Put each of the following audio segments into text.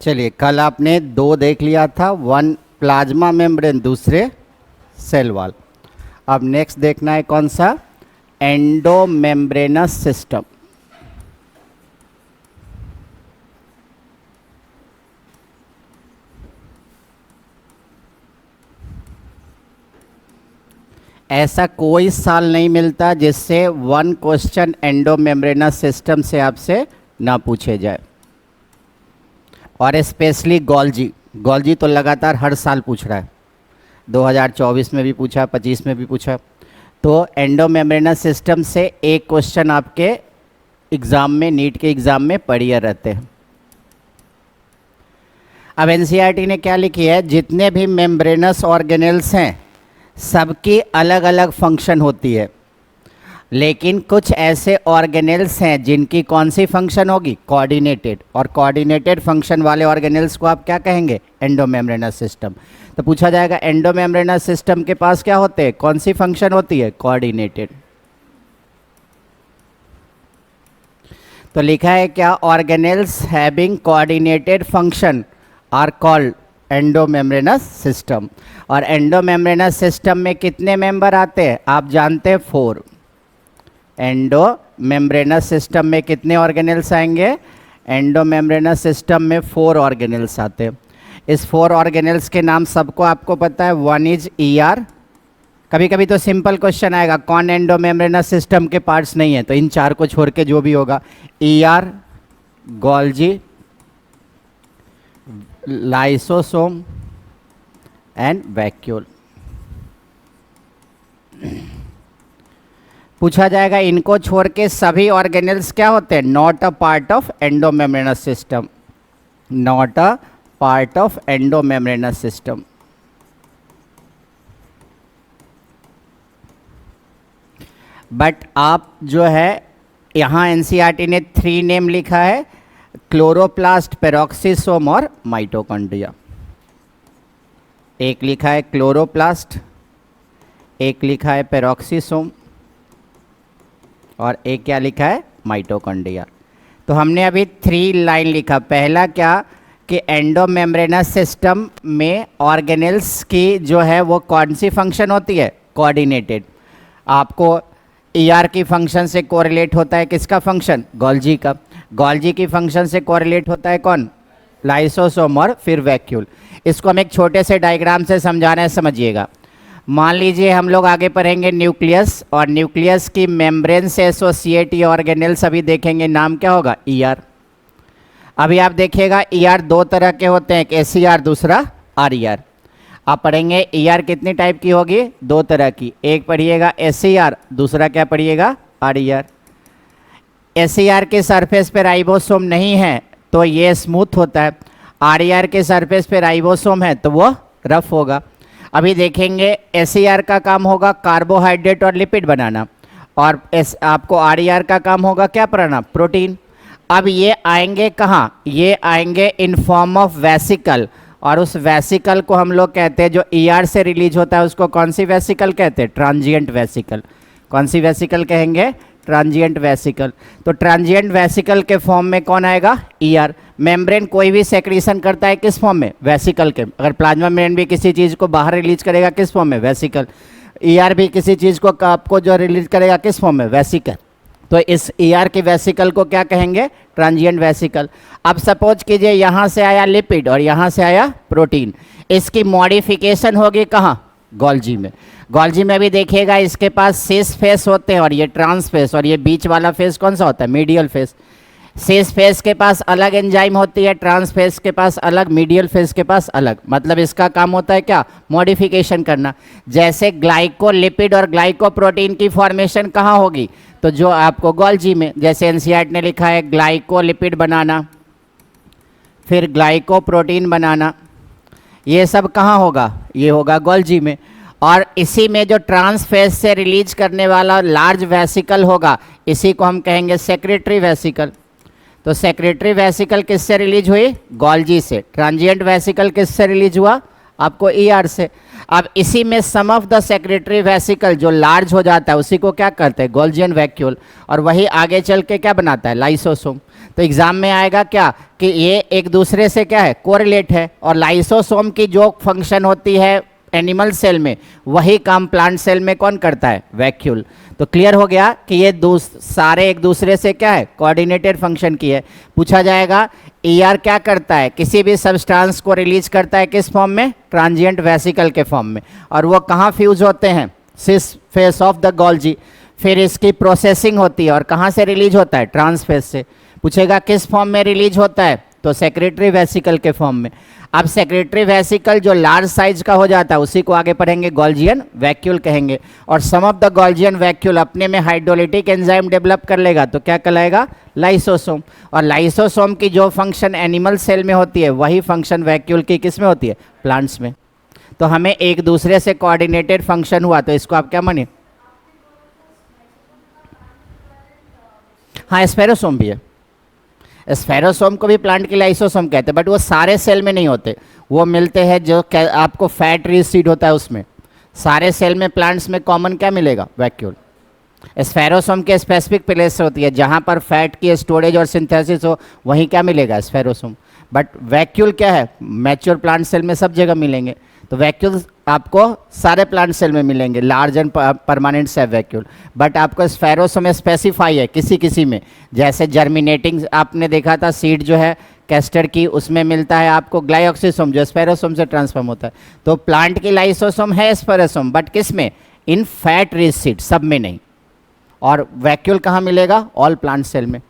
चलिए, कल आपने दो देख लिया था, वन प्लाज्मा मेम्ब्रेन, दूसरे सेल वॉल। अब नेक्स्ट देखना है कौन सा, एंडोमेम्ब्रेनस सिस्टम। ऐसा कोई साल नहीं मिलता जिससे वन क्वेश्चन एंडोमेम्ब्रेनस सिस्टम से आपसे ना पूछे जाए। और स्पेशली गॉल्जी तो लगातार हर साल पूछ रहा है, 2024 में भी पूछा, 25 में भी पूछा। तो एंडोमेम्ब्रेनस सिस्टम से एक क्वेश्चन आपके एग्ज़ाम में, नीट के एग्ज़ाम में पढ़िए रहते हैं। अब एनसीईआरटी ने क्या लिखी है, जितने भी मेम्ब्रेनस ऑर्गेनेल्स हैं सबकी अलग अलग फंक्शन होती है, लेकिन कुछ ऐसे ऑर्गेनेल्स हैं जिनकी कौन सी फंक्शन होगी, कोऑर्डिनेटेड। और कोऑर्डिनेटेड फंक्शन वाले ऑर्गेनेल्स को आप क्या कहेंगे, एंडोमेम्ब्रेनस सिस्टम। तो पूछा जाएगा एंडोमेम्ब्रेनस सिस्टम के पास क्या होते हैं, कौन सी फंक्शन होती है, कोऑर्डिनेटेड। तो लिखा है क्या, organelles having coordinated function are called endomembranous system. और एंडोमेम्ब्रेनस सिस्टम में कितने मेंबर आते हैं, आप जानते हैं 4। एंडोमेम्ब्रेनस सिस्टम में कितने ऑर्गेनेल्स आएंगे, एंडोमेम्ब्रेनस सिस्टम में 4 ऑर्गेनेल्स आते हैं। इस 4 ऑर्गेनेल्स के नाम सबको आपको पता है, वन इज ईआर। कभी कभी तो सिंपल क्वेश्चन आएगा, कौन एंडोमेम्ब्रेनस सिस्टम के पार्ट्स नहीं है, तो इन 4 को छोड़ के जो भी होगा, ER, Golgi, lysosome and vacuole. पूछा जाएगा इनको छोड़ के सभी ऑर्गेनेल्स क्या होते हैं, not a part of endomembranes system, not a part of endomembranes system. But आप जो है यहाँ एनसीईआरटी ने 3 नेम लिखा है, क्लोरोप्लास्ट, पेरोक्सिसोम और माइटोकॉन्ड्रिया। एक लिखा है क्लोरोप्लास्ट, एक लिखा है पेरोक्सिसोम और एक क्या लिखा है, माइटोकॉन्ड्रिया। तो हमने अभी 3 लाइन लिखा। पहला क्या कि एंडोमेम्ब्रेनस सिस्टम में ऑर्गेनेल्स की जो है वो कौन सी फंक्शन होती है, कोऑर्डिनेटेड। आपको ईआर की फंक्शन से कोरिलेट होता है किसका फंक्शन, गोल्जी का। गोल्जी की फंक्शन से कोरिलेट होता है कौन, लाइसोसोम और फिर वैक्यूल। इसको हम एक छोटे से डायग्राम से समझा रहे हैं, समझिएगा। मान लीजिए हम लोग आगे पढ़ेंगे न्यूक्लियस, और न्यूक्लियस की मेम्ब्रेन से एसोसिएट ऑर्गेनेल्स अभी देखेंगे, नाम क्या होगा, ईआर। अभी आप देखिएगा ईआर 2 तरह के होते हैं, एक एसईआर, दूसरा आरईआर। आप पढ़ेंगे ईआर कितनी टाइप की होगी, 2 तरह की। एक पढ़िएगा एसईआर, दूसरा क्या पढ़िएगा, आरईआर। एसईआर के सरफेस पे राइबोसोम नहीं है तो ये स्मूथ होता है, आरईआर के सरफेस पे राइबोसोम है तो वो रफ होगा। अभी देखेंगे एसईआर का काम होगा कार्बोहाइड्रेट और लिपिड बनाना, और आपको आरईआर का काम होगा क्या बनाना, प्रोटीन। अब ये आएंगे कहाँ, ये आएंगे इन फॉर्म ऑफ वेसिकल, और उस वेसिकल को हम लोग कहते हैं, जो ईआर से रिलीज होता है उसको कौन सी वेसिकल कहते हैं, ट्रांजिएंट वेसिकल। कौन सी वेसिकल कहेंगे, ट्रांजिएंट वेसिकल। तो ट्रांजिएंट वेसिकल के फॉर्म में कौन आएगा, ईआर। मेम्ब्रेन कोई भी सेक्रीशन करता है किस फॉर्म में, वेसिकल के। अगर प्लाज्मा मेम्ब्रेन भी किसी चीज़ को बाहर रिलीज करेगा किस फॉर्म में, वेसिकल। ईआर भी किसी चीज़ को आपको जो रिलीज करेगा किस फॉर्म में, वेसिकल। तो इस ईआर की वेसिकल को क्या कहेंगे, ट्रांजिएंट वेसिकल। अब सपोज कीजिए यहाँ से आया लिपिड और यहाँ से आया प्रोटीन, इसकी मॉडिफिकेशन होगी कहाँ, गोल्जी में। गोल्जी में भी देखिएगा इसके पास सिस फेस होते हैं और ये ट्रांस फेस, और ये बीच वाला फेस कौन सा होता है, मीडियल फेस। सिस फेस के पास अलग एंजाइम होती है, ट्रांस फेस के पास अलग, मीडियल फेस के पास अलग। मतलब इसका काम होता है क्या, मॉडिफिकेशन करना। जैसे ग्लाइकोलिपिड और ग्लाइकोप्रोटीन की फॉर्मेशन कहाँ होगी, तो जो आपको गोल्जी में, जैसे एनसीईआरटी ने लिखा है ग्लाइकोलिपिड बनाना, फिर ग्लाइकोप्रोटीन बनाना, ये सब कहाँ होगा, ये होगा गोल्जी में। और इसी में जो ट्रांस फेस से रिलीज करने वाला लार्ज वेसिकल होगा, इसी को हम कहेंगे सेक्रेटरी वेसिकल। तो सेक्रेटरी वेसिकल किससे रिलीज हुई, गोल्जी से। ट्रांजिएंट वेसिकल किससे रिलीज हुआ, आपको ईआर से। अब इसी में सम ऑफ द सेक्रेटरी वेसिकल जो लार्ज हो जाता है उसी को क्या करते हैं, गोल्जियन वैक्यूल, और वही आगे चल के क्या बनाता है, लाइसोसोम। तो एग्जाम में आएगा क्या, कि ये एक दूसरे से क्या है, कोरिलेट है, और लाइसोसोम की जो फंक्शन होती है एनिमल सेल में वही काम प्लांट सेल में कौन करता है, वैक्यूल। तो क्लियर हो गया कि ये सारे एक दूसरे से क्या है, कोऑर्डिनेटेड फंक्शन की है। पूछा जाएगा ईआर क्या करता है, किसी भी सब्सटेंस को रिलीज करता है किस फॉर्म में, ट्रांजिएंट वेसिकल के फॉर्म में, और वो कहाँ फ्यूज होते हैं, cis face of the Golgi. फिर इसकी प्रोसेसिंग होती है और कहाँ से रिलीज होता है, ट्रांसफेस से। पूछेगा किस फॉर्म में रिलीज होता है, तो सेक्रेटरी वेसिकल के फॉर्म में। अब सेक्रेटरी वेसिकल जो लार्ज साइज का हो जाता है उसी को आगे पढ़ेंगे गोल्जियन वैक्यूल कहेंगे। और सम ऑफ द गोल्जियन वैक्यूल अपने में हाइड्रोलिटिक एंजाइम डेवलप कर लेगा तो क्या कहलाएगा, लाइसोसोम। और लाइसोसोम की जो फंक्शन एनिमल सेल में होती है वही फंक्शन वैक्यूल की किस में होती है, प्लांट्स में। तो हमें एक दूसरे से कोऑर्डिनेटेड फंक्शन हुआ तो इसको आप क्या मानिए, हाँ स्पेरोसोम भी है। स्फेरोसोम को भी प्लांट की लाइसोसोम कहते हैं, बट वो सारे सेल में नहीं होते, वो मिलते हैं जो आपको फैट रिच सीड होता है उसमें। सारे सेल में प्लांट्स में कॉमन क्या मिलेगा, वैक्यूल। स्फेरोसोम के स्पेसिफिक प्लेस होती है जहाँ पर फैट की स्टोरेज और सिंथेसिस हो, वहीं क्या मिलेगा, स्फेरोसोम। बट वैक्यूल क्या है, मैच्योर प्लांट सेल में सब जगह मिलेंगे। तो वैक्यूल आपको सारे प्लांट सेल में मिलेंगे, large and permanent cell vacuole. But आपको स्फेरोसोम स्पेसिफाई है किसी किसी में, जैसे जर्मिनेटिंग आपने देखा था सीड जो है कैस्टर की, उसमें मिलता है आपको ग्लाइऑक्सिसोम जो स्फेरोसोम से ट्रांसफॉर्म होता है। तो प्लांट की लाइसोसोम है स्फेरोसोम, बट किस में, इन फैट रिच सीड, सब में नहीं। और वैक्यूल कहाँ मिलेगा, ऑल प्लांट सेल में।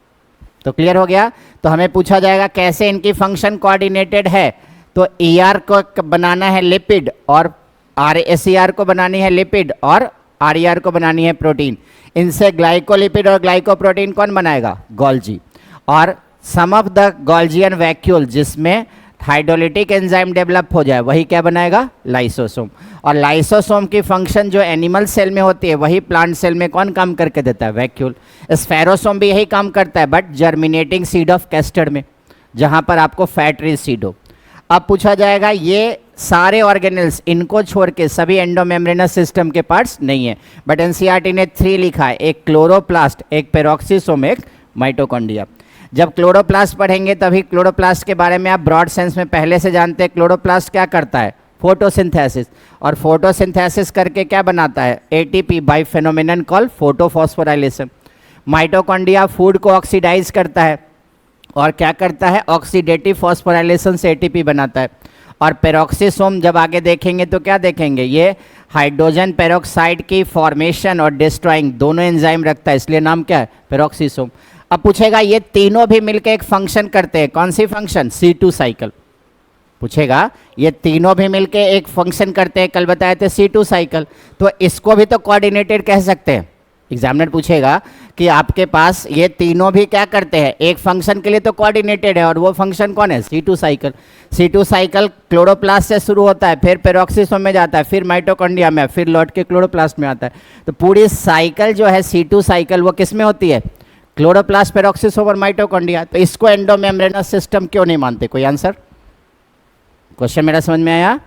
तो क्लियर हो गया। तो हमें पूछा जाएगा कैसे इनकी फंक्शन कोऑर्डिनेटेड है, तो ईआर को बनाना है लिपिड, और आरएसीआर को बनानी है लिपिड, और आरईआर को बनानी है प्रोटीन। इनसे ग्लाइकोलिपिड और ग्लाइकोप्रोटीन कौन बनाएगा, गोल्जी। और सम ऑफ द गोल्जियन वैक्यूल जिसमें हाइड्रोलिटिक एंजाइम डेवलप हो जाए वही क्या बनाएगा, लाइसोसोम। और लाइसोसोम की फंक्शन जो एनिमल सेल में होती है वही प्लांट सेल में कौन काम करके देता है, वैक्यूल। स्फेरोसोम भी यही काम करता है, but germinating seed of castor में, जहाँ पर आपको फैट रिच सीड हो। अब पूछा जाएगा ये सारे ऑर्गेनल्स, इनको छोड़ के सभी एंडोमेम्ब्रेनस सिस्टम के पार्ट्स नहीं है, बट एनसीईआरटी ने 3 लिखा है, एक क्लोरोप्लास्ट, एक पेरोक्सिसोम, एक माइटोकॉन्ड्रिया। जब क्लोरोप्लास्ट पढ़ेंगे तभी क्लोरोप्लास्ट के बारे में आप ब्रॉड सेंस में पहले से जानते हैं। क्लोरोप्लास्ट क्या करता है, फोटोसिंथेसिस, और फोटोसिंथेसिस करके क्या बनाता है, ATP by phenomenon called photophosphorylation. Mitochondria food को ऑक्सीडाइज करता है और क्या करता है, ऑक्सीडेटिव फॉस्फोराइलेशन से एटीपी बनाता है। और पेरोक्सिसोम जब आगे देखेंगे तो क्या देखेंगे, ये हाइड्रोजन पेरोक्साइड की फॉर्मेशन और डिस्ट्रॉइंग दोनों एंजाइम रखता है, इसलिए नाम क्या है, पेरोक्सिसोम। अब पूछेगा ये तीनों भी मिलकर एक फंक्शन करते हैं, कौन सी फंक्शन, C2 साइकिल। पूछेगा ये तीनों भी मिलकर एक फंक्शन करते हैं, कल बताए थे C2 साइकिल। तो इसको भी तो कोऑर्डिनेटेड कह सकते हैं। एग्जामिनर पूछेगा कि आपके पास ये तीनों भी क्या करते हैं, एक फंक्शन के लिए तो कोऑर्डिनेटेड है, और वो फंक्शन कौन है, C2 cycle. C2 cycle chloroplast से शुरू होता है, फिर पेरोक्सिसोम में जाता है, फिर माइटोकॉन्ड्रिया में, फिर लौट के क्लोरोप्लास्ट में आता है। तो पूरी साइकिल जो है C2 साइकिल वो किस में होती है, क्लोरोप्लास्ट, पेरोक्सिसोम और माइटोकॉन्ड्रिया। तो इसको एंडोमेम्ब्रेनस सिस्टम क्यों नहीं मानते, कोई आंसर, क्वेश्चन मेरा समझ में आया।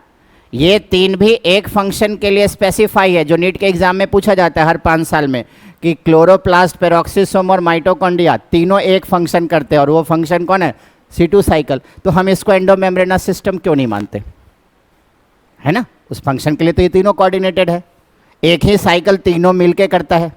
ये तीन भी एक फंक्शन के लिए स्पेसिफाई है, जो नीट के एग्जाम में पूछा जाता है हर 5 साल में, कि क्लोरोप्लास्ट, पेरोक्सिसोम और माइटोकॉन्ड्रिया तीनों एक फंक्शन करते हैं, और वो फंक्शन कौन है, C2 साइकिल। तो हम इसको एंडोमेम्ब्रेनस सिस्टम क्यों नहीं मानते, है ना, उस फंक्शन के लिए तो ये तीनों कोऑर्डिनेटेड है, एक ही साइकिल तीनों मिलके करता है।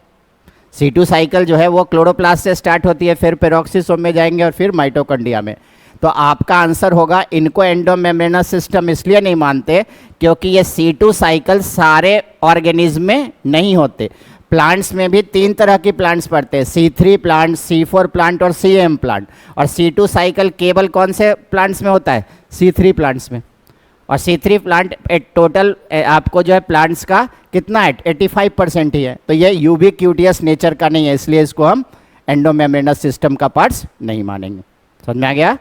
C2 साइकिल जो है वो क्लोरोप्लास्ट से स्टार्ट होती है, फिर पेरोक्सिसोम में जाएंगे और फिर माइटोकॉन्ड्रिया में। तो आपका आंसर होगा इनको एंडोमेम्ब्रेनस सिस्टम इसलिए नहीं मानते क्योंकि ये C2 साइकिल सारे ऑर्गेनिज्म में नहीं होते। प्लांट्स में भी 3 तरह की प्लांट्स पड़ते हैं, C3 प्लांट, C4 प्लांट और CM प्लांट। और C2 साइकिल केवल कौन से प्लांट्स में होता है, C3 प्लांट्स में। और C3 प्लांट टोटल आपको जो है प्लांट्स का कितना है, 85% ही है। तो ये यूबिक्यूटियस नेचर का नहीं है, इसलिए इसको हम एंडोमेम्ब्रेनस सिस्टम का पार्ट्स नहीं मानेंगे। समझ में आ गया,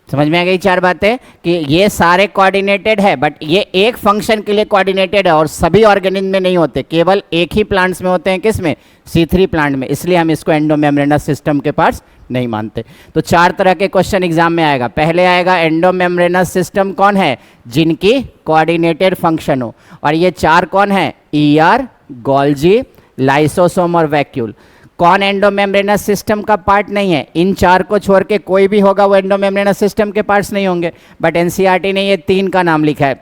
समझ में आ गई 4 बातें, कि ये सारे कोऑर्डिनेटेड है, बट ये एक फंक्शन के लिए कोऑर्डिनेटेड है और सभी ऑर्गेनिज्म में नहीं होते, केवल एक ही प्लांट्स में होते हैं, किस में, C3 प्लांट में। इसलिए हम इसको एंडोमेम्ब्रेनस सिस्टम के पार्ट्स नहीं मानते। तो 4 तरह के क्वेश्चन एग्जाम में आएगा। पहले आएगा एंडोमेम्ब्रेनस सिस्टम कौन है, जिनकी कोऑर्डिनेटेड फंक्शन हो, और ये 4 कौन है, ER, गोल्जी, लाइसोसोम और वैक्यूल। कौन एंडोमेम्ब्रेनस सिस्टम का पार्ट नहीं है? इन चार को छोड़ के कोई भी होगा वो एंडोमेम्ब्रेनस सिस्टम के पार्ट्स नहीं होंगे, बट एनसीईआरटी ने ये तीन का नाम लिखा है,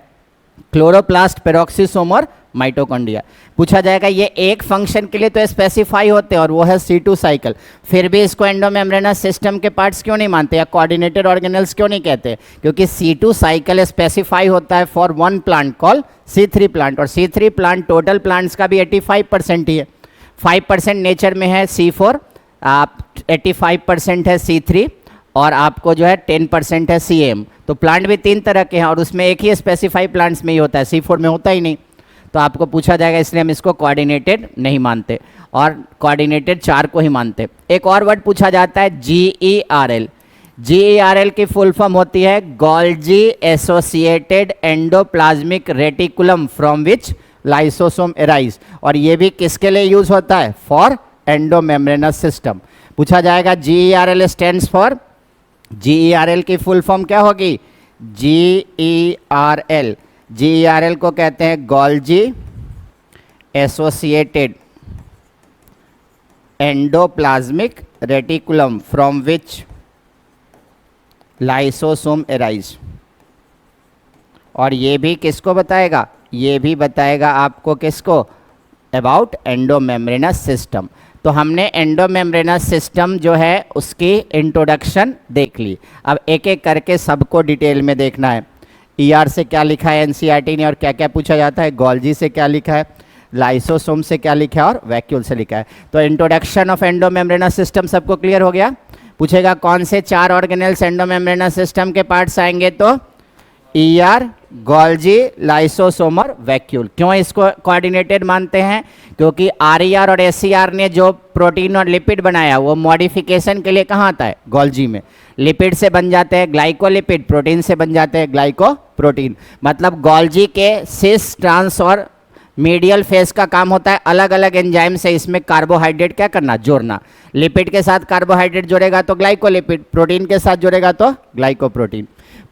क्लोरोप्लास्ट, पेरोक्सिसोम और माइटोकॉन्ड्रिया। पूछा जाएगा ये एक फंक्शन के लिए तो स्पेसिफाई होते हैं और वो है C2 साइकिल, फिर भी इसको एंडोमेम्ब्रेनस सिस्टम के पार्ट्स क्यों नहीं मानते या कोऑर्डिनेटेड ऑर्गेनेल्स क्यों नहीं कहते? क्योंकि C2 साइकिल स्पेसिफाई होता है for one plant call C3 plant, और C3 प्लांट टोटल प्लांट्स का भी 85% ही है, 5% नेचर में है C4, आप 85% है C3 और आपको जो है 10% है CM। तो प्लांट भी तीन तरह के हैं और उसमें एक ही स्पेसिफाई प्लांट्स में ही होता है, C4 में होता ही नहीं। तो आपको पूछा जाएगा, इसलिए हम इसको कोऑर्डिनेटेड नहीं मानते और कोऑर्डिनेटेड चार को ही मानते। एक और वर्ड पूछा जाता है GERL। GERL की फुल फॉर्म होती है Golgi associated endoplasmic reticulum from which lysosome arise, और ये भी किसके लिए यूज होता है? For endomembranes system. पूछा जाएगा GERL स्टैंड्स फॉर, GERL की फुल फॉर्म क्या होगी? GERL, GERL को कहते हैं Golgi associated endoplasmic reticulum from which lysosome arise. और ये भी किसको बताएगा? ये भी बताएगा आपको किसको? About endomembranes system. तो हमने एंडोमेम्ब्रेनस सिस्टम जो है उसकी इंट्रोडक्शन देख ली, अब एक एक करके सबको डिटेल में देखना है। ER से क्या लिखा है एनसीईआरटी ने और क्या क्या पूछा जाता है, गोल्जी से क्या लिखा है, लाइसोसोम से क्या लिखा है और वैक्यूल से लिखा है। तो इंट्रोडक्शन ऑफ एंडोमेम्ब्रेनस सिस्टम सबको क्लियर हो गया। पूछेगा कौन से चार ऑर्गेनेल्स एंडोमेम्ब्रेनस सिस्टम के पार्ट्स आएंगे, तो ER, गोल्जी, लाइसोसोम और वैक्यूल। क्यों इसको कोऑर्डिनेटेड मानते हैं? क्योंकि RER और SER ने जो प्रोटीन और लिपिड बनाया वो मॉडिफिकेशन के लिए कहाँ आता है? गोल्जी में। लिपिड से बन जाते हैं ग्लाइकोलिपिड, प्रोटीन से बन जाते हैं ग्लाइकोप्रोटीन। मतलब गोल्जी के सिस, ट्रांस और मीडियल फेज का काम होता है अलग अलग एंजाइम से इसमें कार्बोहाइड्रेट क्या करना? जोड़ना। लिपिड के साथ कार्बोहाइड्रेट जोड़ेगा तो ग्लाइकोलिपिड, प्रोटीन के साथ जोड़ेगा तो ग्लाइकोप्रोटीन।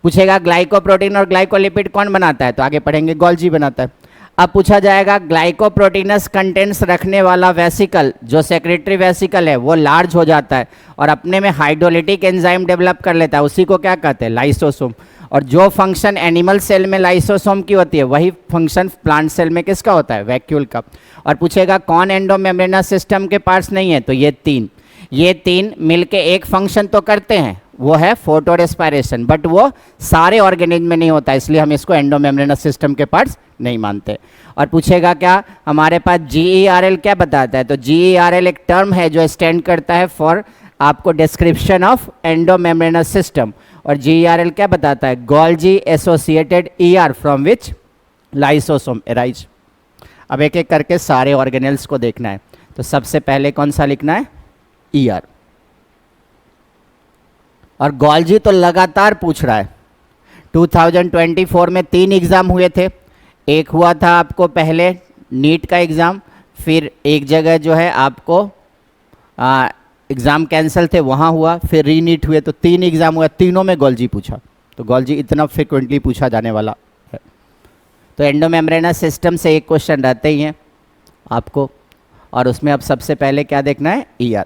पूछेगा ग्लाइकोप्रोटीन और ग्लाइकोलिपिड कौन बनाता है, तो आगे पढ़ेंगे गोल्जी बनाता है। अब पूछा जाएगा ग्लाइकोप्रोटीनस कंटेंट्स रखने वाला वेसिकल, जो सेक्रेटरी वेसिकल है वो लार्ज हो जाता है और अपने में हाइड्रोलिटिक एंजाइम डेवलप कर लेता है, उसी को क्या कहते हैं? लाइसोसोम। और जो फंक्शन एनिमल सेल में लाइसोसोम की होती है वही फंक्शन प्लांट सेल में किसका होता है? वैक्यूल का। और पूछेगा कौन एंडोमेम्ब्रेनस सिस्टम के पार्ट्स नहीं है, तो ये तीन मिलके एक फंक्शन तो करते हैं, वो है फोटो रेस्पायरेशन, बट वो सारे ऑर्गेनिज्म में नहीं होता, इसलिए हम इसको एंडोमेम्ब्रेनस सिस्टम के पार्ट्स नहीं मानते। और पूछेगा क्या हमारे पास GERL क्या बताता है, तो GERL एक टर्म है जो स्टैंड करता है फॉर आपको डिस्क्रिप्शन ऑफ एंडोमेम्ब्रेनस सिस्टम, और GERL क्या बताता है? Golgi associated ER from which lysosome arise. अब एक एक करके सारे ऑर्गेनेल्स को देखना है, तो सबसे पहले कौन सा लिखना है? ER। और गोल्जी तो लगातार पूछ रहा है, 2024 में 3 एग्ज़ाम हुए थे। एक हुआ था आपको पहले नीट का एग्ज़ाम, फिर एक जगह जो है आपको एग्ज़ाम कैंसिल थे वहाँ हुआ, फिर रीनीट हुए, तो 3 एग्ज़ाम हुआ, तीनों में गोल्जी पूछा। तो गोल्जी इतना फ्रिक्वेंटली पूछा जाने वाला है। तो एंडोमेम्ब्रेनस सिस्टम से एक क्वेश्चन रहते ही हैं आपको, और उसमें अब सबसे पहले क्या देखना है? ER।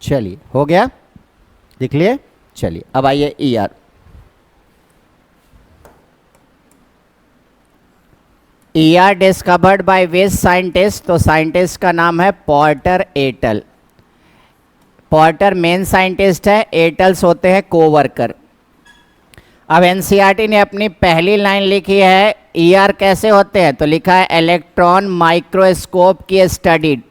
चलिए हो गया, देख लिए। चलिए अब आइए ER। ER discovered by which scientist, तो साइंटिस्ट का नाम है पोर्टर एटल। पोर्टर मेन साइंटिस्ट है, एटल्स होते हैं कोवर्कर। अब एनसीईआरटी ने अपनी पहली लाइन लिखी है ER कैसे होते हैं, तो लिखा है इलेक्ट्रॉन माइक्रोस्कोप की स्टडीड।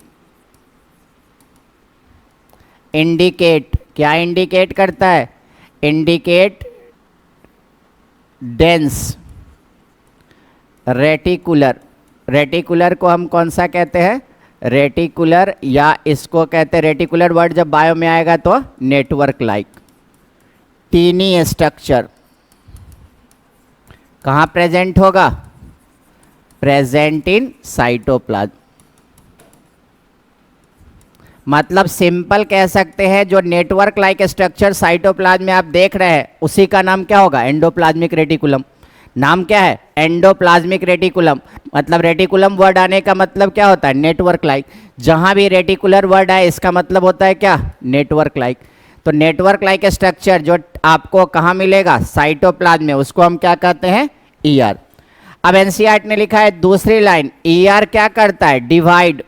इंडिकेट, क्या इंडिकेट करता है? इंडिकेट डेंस रेटिकुलर रेटिकुलर को हम कौन सा कहते हैं, रेटिकुलर, या इसको कहते हैं, रेटिकुलर वर्ड जब बायो में आएगा तो नेटवर्क लाइक। टीनी स्ट्रक्चर कहाँ प्रेजेंट होगा, प्रेजेंट इन साइटोप्लाज्म। मतलब सिंपल कह सकते हैं जो नेटवर्क लाइक स्ट्रक्चर साइटोप्लाज्म में आप देख रहे हैं उसी का नाम क्या होगा, एंडोप्लाज्मिक रेटिकुलम। नाम क्या है, एंडोप्लाज्मिक रेटिकुलम। मतलब रेटिकुलम वर्ड आने का मतलब क्या होता है, नेटवर्क लाइक। जहां भी रेटिकुलर वर्ड आए इसका मतलब होता है क्या, नेटवर्क लाइक। तो नेटवर्क लाइक स्ट्रक्चर जो आपको कहाँ मिलेगा, साइटोप्लाज्म में, उसको हम क्या कहते हैं, ईआर। अब एनसीईआरटी ने लिखा है दूसरी लाइन, ईआर क्या करता है, डिवाइड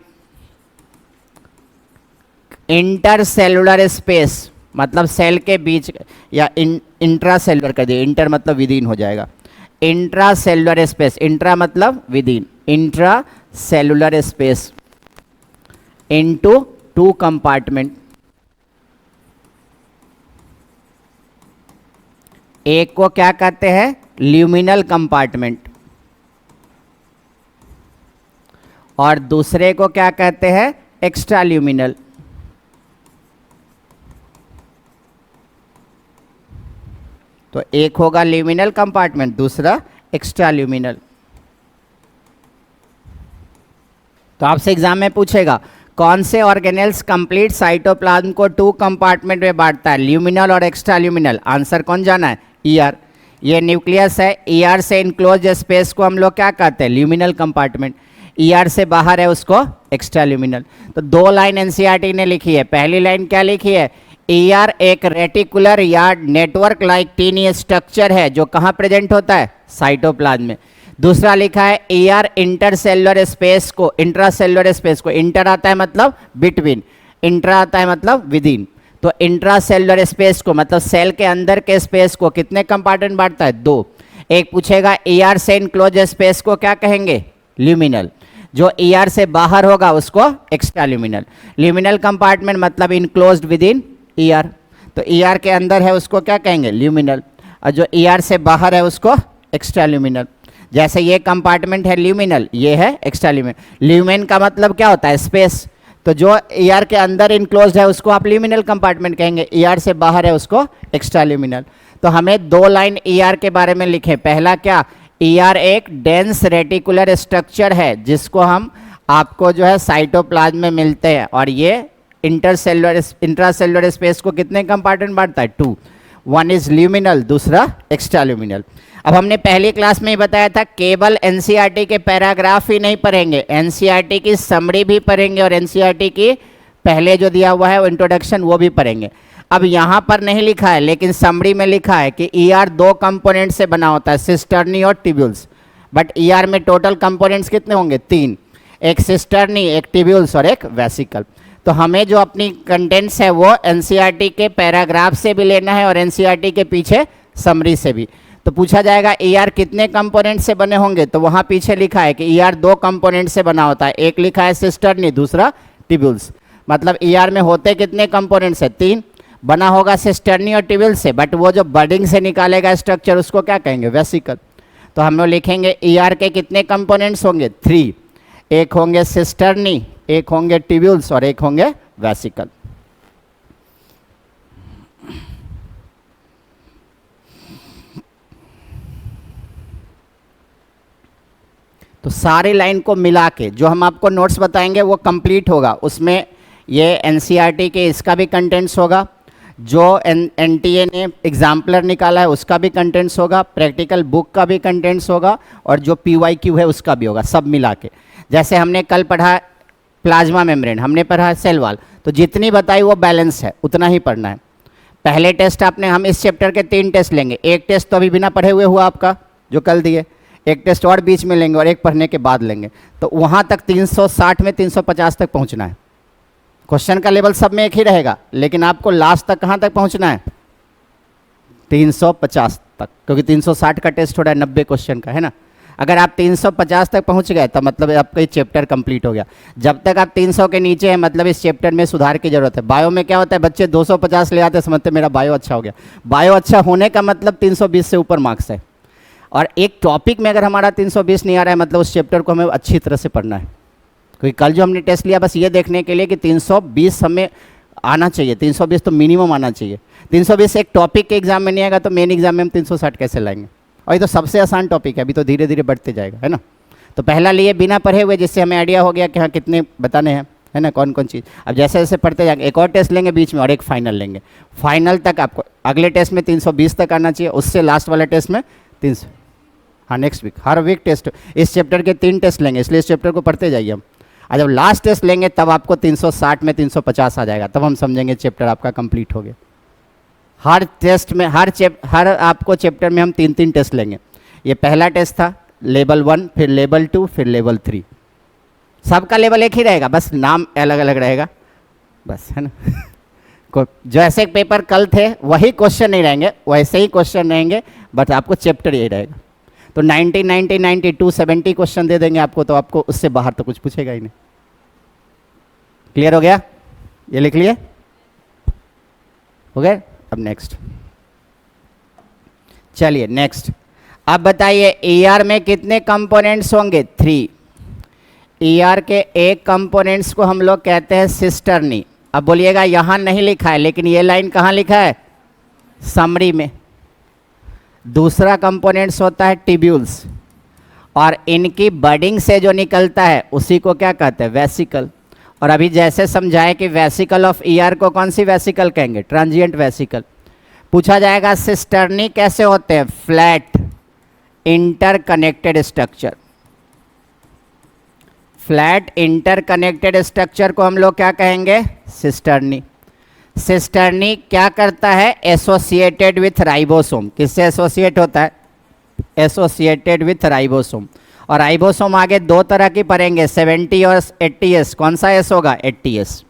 इंटरसेलुलर स्पेस, मतलब सेल के बीच, या इंट्रा सेलुलर कर दिए, इंटर मतलब विद इन हो जाएगा, इंट्रा सेलुलर स्पेस, इंट्रा मतलब with in, intra cellular space into 2 compartment. एक को क्या कहते हैं, ल्यूमिनल कंपार्टमेंट, और दूसरे को क्या कहते हैं, एक्स्ट्रा ल्यूमिनल। तो एक होगा ल्यूमिनल कंपार्टमेंट, दूसरा एक्स्ट्रा ल्यूमिनल। तो आपसे एग्जाम में पूछेगा कौन से ऑर्गेनेल्स कंप्लीट साइटोप्लाज्म को 2 कंपार्टमेंट में बांटता है, ल्यूमिनल और एक्स्ट्रा ल्यूमिनल। आंसर कौन जाना है, ईआर। ये न्यूक्लियस है, ईआर से इनक्लोज स्पेस को हम लोग क्या कहते हैं, ल्यूमिनल कंपार्टमेंट। ईआर से बाहर है उसको एक्स्ट्रा ल्यूमिनल। तो 2 लाइन एनसीईआरटी ने लिखी है। पहली लाइन क्या लिखी है, ईआर एक रेटिकुलर या नेटवर्क लाइक टीनी स्ट्रक्चर है जो कहाँ प्रेजेंट होता है, साइटोप्लाज्म में। दूसरा लिखा है ईआर इंटरसेलुलर स्पेस को, इंट्रासेलुलर स्पेस को, इंटर आता है मतलब बिटवीन, इंट्रा आता है मतलब विद इन। तो इंट्रासेलुलर स्पेस को मतलब सेल के अंदर के स्पेस को कितने कंपार्टमेंट बांटता है, 2। एक पूछेगा ईआर से इनक्लोज स्पेस को क्या कहेंगे, ल्यूमिनल। जो ईआर से बाहर होगा उसको एक्स्ट्रा ल्यूमिनल। ल्यूमिनल कंपार्टमेंट मतलब इनक्लोज्ड विद इन ईआर। तो ईआर के अंदर है उसको क्या कहेंगे, ल्यूमिनल, और जो ईआर से बाहर है उसको एक्स्ट्रा ल्यूमिनल। जैसे ये कंपार्टमेंट है ल्यूमिनल, ये है एक्स्ट्रा ल्यूमिनल। ल्यूमेन का मतलब क्या होता है, स्पेस। तो जो ईआर के अंदर इनक्लोज्ड है उसको आप ल्यूमिनल कंपार्टमेंट कहेंगे, ईआर से बाहर है उसको एक्स्ट्रा ल्यूमिनल। तो हमें 2 लाइन ईआर के बारे में लिखें। पहला क्या, ईआर एक डेंस रेटिकुलर स्ट्रक्चर है जिसको हम आपको जो है साइटोप्लाज्म में मिलते हैं, और ये इंट्रासेलुलर स्पेस को कितने कंपार्टमेंट बांटता है, 2। 1 इज ल्यूमिनल, दूसरा एक्स्ट्रा ल्यूमिनल। अब हमने पहली क्लास में ही बताया था केवल एनसीईआरटी के पैराग्राफ ही नहीं पढ़ेंगे, एनसीईआरटी की समरी भी पढ़ेंगे, और एनसीईआरटी की पहले जो दिया हुआ है वो इंट्रोडक्शन वो भी पढ़ेंगे। अब यहाँ पर नहीं लिखा है लेकिन समरी में लिखा है कि ईआर 2 कंपोनेंट से बना होता है, सिस्टर्नी और ट्यूब्यूल्स। बट ईआर में टोटल कंपोनेंट्स कितने होंगे, 3, एक सिस्टर्नी, एक ट्यूब्यूल्स और एक वेसिकल। तो हमें जो अपनी कंटेंट्स है वो एनसीईआरटी के पैराग्राफ से भी लेना है और एनसीईआरटी के पीछे समरी से भी। तो पूछा जाएगा ईआर कितने कंपोनेंट से बने होंगे, तो वहाँ पीछे लिखा है कि ईआर 2 कंपोनेंट से बना होता है, एक लिखा है सिस्टर्नी, दूसरा ट्यूब्यूल्स। मतलब ईआर में होते कितने कंपोनेंट्स है, 3। बना होगा सिस्टर्नी और ट्यूब्यूल से, बट वो जो बडिंग से निकालेगा स्ट्रक्चर उसको क्या कहेंगे, वेसिकल। तो हम लोग लिखेंगे ईआर के कितने कंपोनेंट्स होंगे, 3। एक होंगे सिस्टर्नी, एक होंगे ट्यूब्यूल्स और एक होंगे वेसिकल। तो सारी लाइन को मिला के जो हम आपको नोट्स बताएंगे वो कंप्लीट होगा। उसमें ये एनसीईआरटी के इसका भी कंटेंट्स होगा, जो एनटीए ने एग्जाम्पलर निकाला है उसका भी कंटेंट्स होगा, प्रैक्टिकल बुक का भी कंटेंट्स होगा, और जो पीवाईक्यू है उसका भी होगा, सब मिला के। जैसे हमने कल पढ़ा प्लाज्मा मेम्ब्रेन, हमने पढ़ा सेल वॉल, तो जितनी बताई वो बैलेंस है, उतना ही पढ़ना है। पहले टेस्ट आपने, हम इस चैप्टर के 3 टेस्ट लेंगे। एक टेस्ट तो अभी बिना पढ़े हुए हुआ आपका जो कल दिए, एक टेस्ट और बीच में लेंगे और एक पढ़ने के बाद लेंगे। तो वहाँ तक 360 में 350 तक पहुँचना है। क्वेश्चन का लेवल सब में एक ही रहेगा, लेकिन आपको लास्ट तक कहाँ तक पहुँचना है, 350 तक, क्योंकि 360 का टेस्ट हो रहा है 90 क्वेश्चन का, है ना। अगर आप 350 तक पहुंच गए तो मतलब आपका ये चैप्टर कंप्लीट हो गया। जब तक आप 300 के नीचे हैं मतलब इस चैप्टर में सुधार की जरूरत है। बायो में क्या होता है, बच्चे 250 ले आते, समझते मेरा बायो अच्छा हो गया। बायो अच्छा होने का मतलब 320 से ऊपर मार्क्स है। और एक टॉपिक में अगर हमारा 320 नहीं आ रहा है मतलब उस चैप्टर को हमें अच्छी तरह से पढ़ना है, क्योंकि कल जो हमने टेस्ट लिया बस ये देखने के लिए कि 320 हमें आना चाहिए, 320 तो मिनिमम आना चाहिए। 320 एक टॉपिक के एग्जाम में नहीं आएगा तो मेन एग्जाम में हम 360 कैसे लाएंगे? और ये तो सबसे आसान टॉपिक है, अभी तो धीरे धीरे बढ़ते जाएगा, है ना। तो पहला लिए बिना पढ़े हुए, जिससे हमें आइडिया हो गया कि हाँ कितने बताने हैं, है ना, कौन कौन चीज़। अब जैसे जैसे पढ़ते जाएंगे, एक और टेस्ट लेंगे बीच में और एक फाइनल लेंगे। फाइनल तक आपको अगले टेस्ट में 320 तक आना चाहिए, उससे लास्ट वाले टेस्ट में 300। हाँ नेक्स्ट वीक, हर वीक टेस्ट। इस चैप्टर के 3 टेस्ट लेंगे, इसलिए इस चैप्टर को पढ़ते जाइए हम। और जब लास्ट टेस्ट लेंगे तब आपको 360 में 350 आ जाएगा, तब हम समझेंगे चैप्टर आपका कंप्लीट हो गया। हर टेस्ट में हर आपको चैप्टर में हम 3 टेस्ट लेंगे। ये पहला टेस्ट था लेवल 1, फिर लेवल 2, फिर लेवल 3। सबका लेवल एक ही रहेगा, बस नाम अलग अलग रहेगा, बस, है ना। जो ऐसे पेपर कल थे वही क्वेश्चन नहीं रहेंगे, वैसे ही क्वेश्चन रहेंगे, बट आपको चैप्टर यही रहेगा। तो 90, 90, 92, 70 क्वेश्चन दे देंगे आपको, तो आपको उससे बाहर तो कुछ पूछेगा ही नहीं। क्लियर हो गया? ये लिख लिए? हो गया? अब नेक्स्ट, चलिए नेक्स्ट। अब बताइए ईआर में कितने कंपोनेंट्स होंगे? 3। ईआर के एक कंपोनेंट्स को हम लोग कहते हैं सिस्टर्नी। अब बोलिएगा यहाँ नहीं लिखा है, लेकिन ये लाइन कहाँ लिखा है? समरी में। दूसरा कंपोनेंट्स होता है टिब्यूल्स, और इनकी बडिंग से जो निकलता है उसी को क्या कहते हैं? वेसिकल। और अभी जैसे समझाएं कि वेसिकल ऑफ ईआर को कौन सी वेसिकल कहेंगे? Transient vesicle. पूछा जाएगा सिस्टर्नी कैसे होते हैं? Flat interconnected structure. Flat interconnected structure को हम लोग क्या कहेंगे? सिस्टर्नी। सिस्टर्नी क्या करता है? Associated with ribosome. किससे एसोसिएट होता है? Associated with ribosome. और राइबोसोम आगे 2 तरह की पढ़ेंगे, 70 और 80S। कौन सा एस होगा? 80S।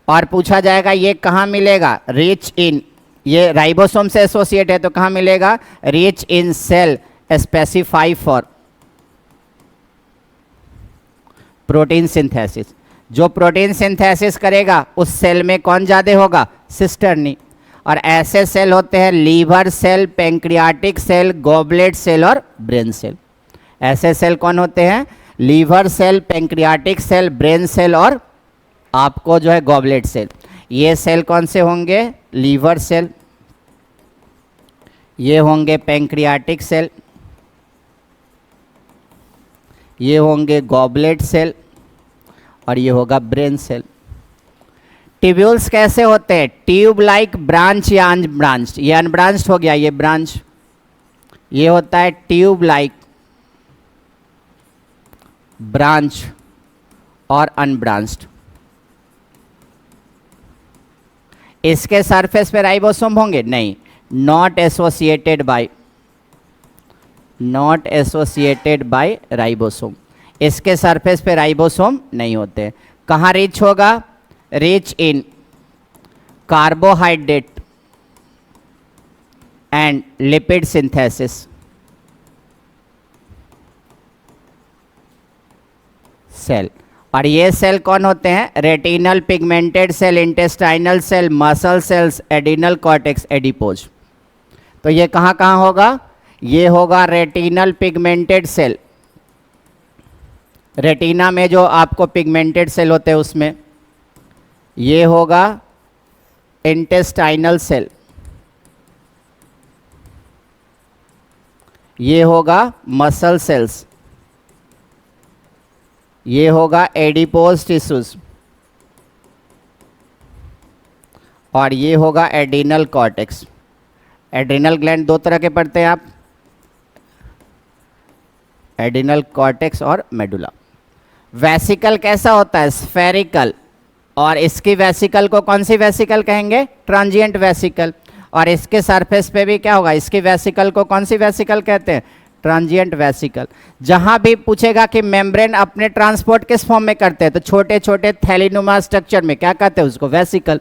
और पूछा जाएगा ये कहाँ मिलेगा? रिच इन, ये राइबोसोम से एसोसिएट है तो कहाँ मिलेगा? Rich in cell specify for protein synthesis. जो प्रोटीन सिंथेसिस करेगा उस सेल में कौन ज़्यादा होगा? सिस्टर्नी। और ऐसे सेल होते हैं liver cell, pancreatic cell, goblet cell और ब्रेन सेल। ऐसे सेल कौन होते हैं? Liver cell, pancreatic cell, brain cell और आपको जो है गॉबलेट सेल। ये सेल कौन से होंगे? लीवर सेल, ये होंगे पेंक्रियाटिक सेल, ये होंगे गॉबलेट सेल और ये होगा ब्रेन सेल। ट्यूब्यूल्स कैसे होते हैं? ट्यूब लाइक ब्रांच या अनब्रांच्ड। ये अनब्रांच्ड हो गया, ये ब्रांच। ये होता है ट्यूब लाइक, ब्रांच और अनब्रांच्ड। इसके सरफेस पे राइबोसोम होंगे? नहीं, not associated by, not associated by ribosome. इसके सरफेस पे राइबोसोम नहीं होते। कहाँ रिच होगा? Rich in carbohydrate and lipid synthesis cell. और ये सेल कौन होते हैं? Retinal pigmented cell, intestinal cell, muscle cells, adrenal cortex, adipose. तो ये कहाँ कहाँ होगा? ये होगा रेटिनल पिगमेंटेड सेल, रेटिना में जो आपको पिगमेंटेड सेल होते हैं उसमें। ये होगा इंटेस्टाइनल सेल, ये होगा मसल सेल्स, ये होगा एडिपोज टिश्यूज और ये होगा एडिनल कॉर्टेक्स। एड्रिनल ग्लैंड 2 तरह के पढ़ते हैं आप, एडिनल कॉर्टेक्स और मेडुला। वेसिकल कैसा होता है? स्फेरिकल। और इसकी वेसिकल को कौन सी वेसिकल कहेंगे? Transient vesicle. और इसके सरफेस पे भी क्या होगा? इसकी वेसिकल को कौन सी वेसिकल कहते हैं? Transient vesicle. जहां भी पूछेगा कि मेम्ब्रेन अपने ट्रांसपोर्ट किस फॉर्म में करते हैं, तो छोटे छोटे थैलीनुमा स्ट्रक्चर में क्या कहते हैं उसको? वेसिकल।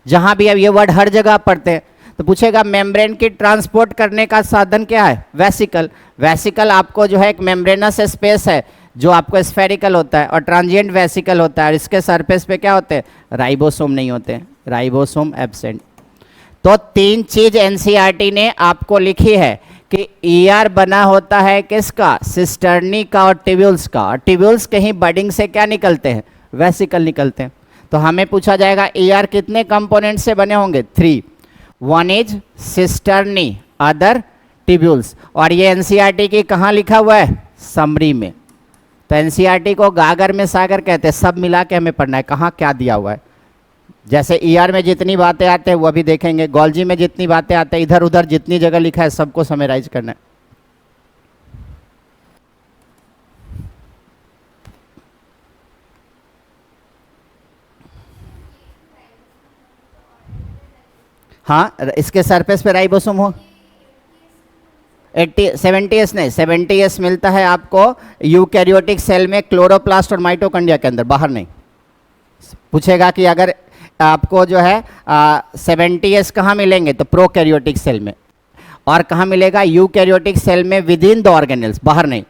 जहां भी अब ये वर्ड हर जगह पढ़ते हैं तो पूछेगा मेम्ब्रेन की ट्रांसपोर्ट करने का साधन क्या है? वेसिकल। वेसिकल आपको जो है एक मेम्ब्रेनस स्पेस है जो आपको स्फेरिकल होता है, और ट्रांजिएंट वेसिकल होता है, और इसके सरफेस पे क्या होते हैं? राइबोसोम नहीं होते हैं, राइबोसोम एब्सेंट। तो 3 चीज एनसीईआरटी ने आपको लिखी है कि ईआर बना होता है किसका, सिस्टर्नी का और ट्यूब्यूल्स का, और ट्यूब्यूल्स कहीं बडिंग से क्या निकलते हैं, वेसिकल निकलते हैं। तो हमें पूछा जाएगा ईआर कितने कंपोनेंट से बने होंगे, 3, 1 इज सिस्टर्नी, अदर ट्यूब्यूल्स। और ये एनसीईआरटी की कहाँ लिखा हुआ है, समरी में। तो एनसीईआरटी को गागर में सागर कहते हैं, सब मिला के हमें पढ़ना है कहाँ क्या दिया हुआ है। जैसे ईआर में जितनी बातें आते हैं वो अभी देखेंगे, गोल्जी में जितनी बातें आते हैं, इधर उधर जितनी जगह लिखा है सबको समराइज करना है। हाँ, इसके सरफेस पे राइबोसोम हो, 70s नहीं, 70s मिलता है आपको यूकैरियोटिक सेल में, क्लोरोप्लास्ट और माइटोकॉन्ड्रिया के अंदर, बाहर नहीं। पूछेगा कि अगर आपको जो है 70s कहाँ मिलेंगे, तो प्रोकैरियोटिक सेल में। और कहाँ मिलेगा, यूकैरियोटिक सेल में विद इन द ऑर्गेनेल्स, बाहर नहीं।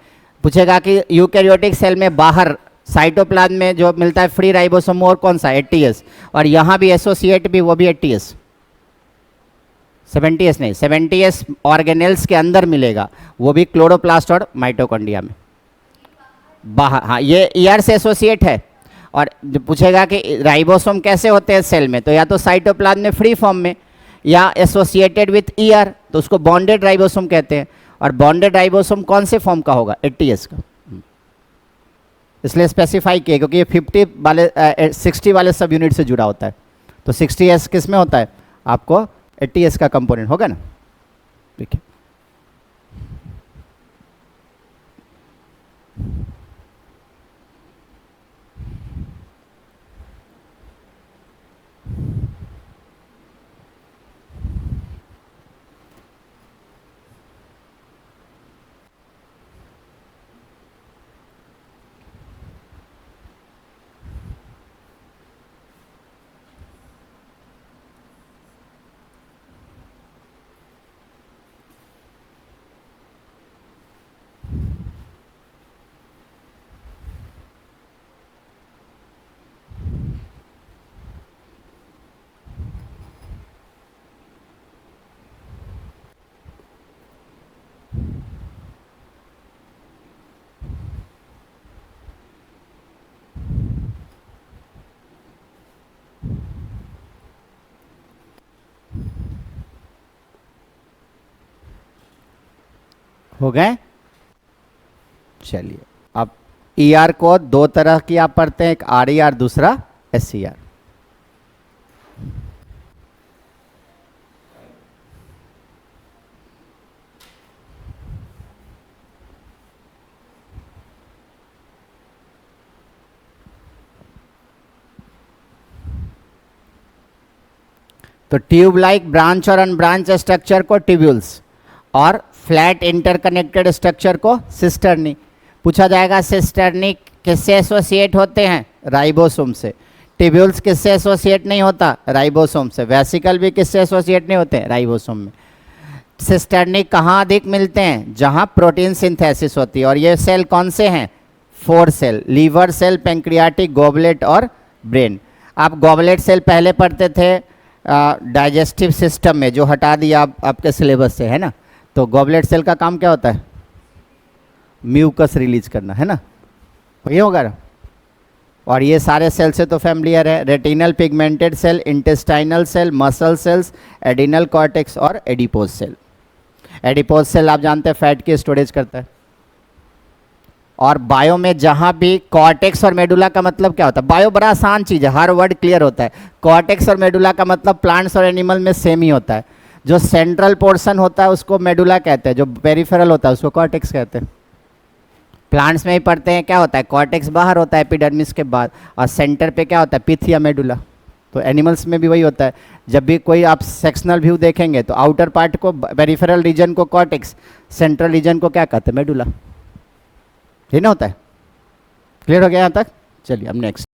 पूछेगा कि यूकैरियोटिक सेल में बाहर साइटोप्लाज्म में जो मिलता है फ्री राइबोसोम और कौन सा, 80s। और यहाँ भी एसोसिएट भी, वो भी 80s, 70s नहीं, 70s ऑर्गेनेल्स के अंदर मिलेगा, वो भी क्लोरोप्लास्ट और माइटोकॉन्ड्रिया में बाहर। हाँ, ये ईआर से एसोसिएट है। और जो पूछेगा कि राइबोसोम कैसे होते हैं सेल में, तो या तो साइटोप्लाज्म में फ्री फॉर्म में, या एसोसिएटेड विथ ईआर, तो उसको बॉन्डेड राइबोसोम कहते हैं। और बॉन्डेड राइबोसोम कौन से फॉर्म का होगा, 80s का, इसलिए स्पेसिफाई किया क्योंकि ये 50 वाले 60 वाले सब यूनिट से जुड़ा होता है। तो 60s किस में होता है, आपको 80s का कंपोनेंट होगा ना, ठीक है। हो गए, चलिए। अब ईआर को दो तरह की आप पढ़ते हैं, एक आरईआर, दूसरा एसईआर। तो ट्यूब लाइक ब्रांच और अनब्रांच स्ट्रक्चर को ट्यूब्यूल्स, और फ्लैट इंटरकनेक्टेड स्ट्रक्चर को सिस्टर्नी। पूछा जाएगा सिस्टर्नी किससे एसोसिएट होते हैं, राइबोसोम से। ट्यूब्यूल्स किससे एसोसिएट नहीं होता, राइबोसोम से। वेसिकल भी किससे एसोसिएट नहीं होते, राइबोसोम में। सिस्टर्नी कहाँ अधिक मिलते हैं, जहाँ प्रोटीन सिंथेसिस होती है। और ये सेल कौन से हैं, 4 cell, liver cell, pancreatic, goblet और ब्रेन। आप गॉबलेट सेल पहले पढ़ते थे डाइजेस्टिव सिस्टम में, जो हटा दिया आपके सिलेबस से, है ना। तो गॉबलेट सेल का काम क्या होता है, म्यूकस रिलीज करना, है ना, ये होगा ना। और ये सारे सेल से तो फैमिलियर है, retinal pigmented cell, intestinal cell, muscle cells, adrenal cortex और एडिपोज सेल। एडिपोज सेल आप जानते हैं फैट की स्टोरेज करता है। और बायो में जहाँ भी कॉर्टेक्स और मेडुला का मतलब क्या होता है, बायो बड़ा आसान चीज़ है, हर वर्ड क्लियर होता है। कॉर्टेक्स और मेडुला का मतलब प्लांट्स और एनिमल में सेम ही होता है। जो सेंट्रल पोर्शन होता है उसको मेडुला कहते हैं, जो पेरिफेरल होता है उसको कॉर्टेक्स कहते हैं। प्लांट्स में ही पढ़ते हैं क्या होता है, कॉर्टेक्स बाहर होता है एपिडर्मिस के बाद, और सेंटर पे क्या होता है, पिथ या मेडुला। तो एनिमल्स में भी वही होता है। जब भी कोई आप सेक्शनल व्यू देखेंगे तो आउटर पार्ट को, पेरिफेरल रीजन को कॉर्टेक्स, सेंट्रल रीजन को क्या कहते हैं, मेडुला। ये ना होता है। क्लियर हो गया यहाँ तक, चलिए अब नेक्स्ट।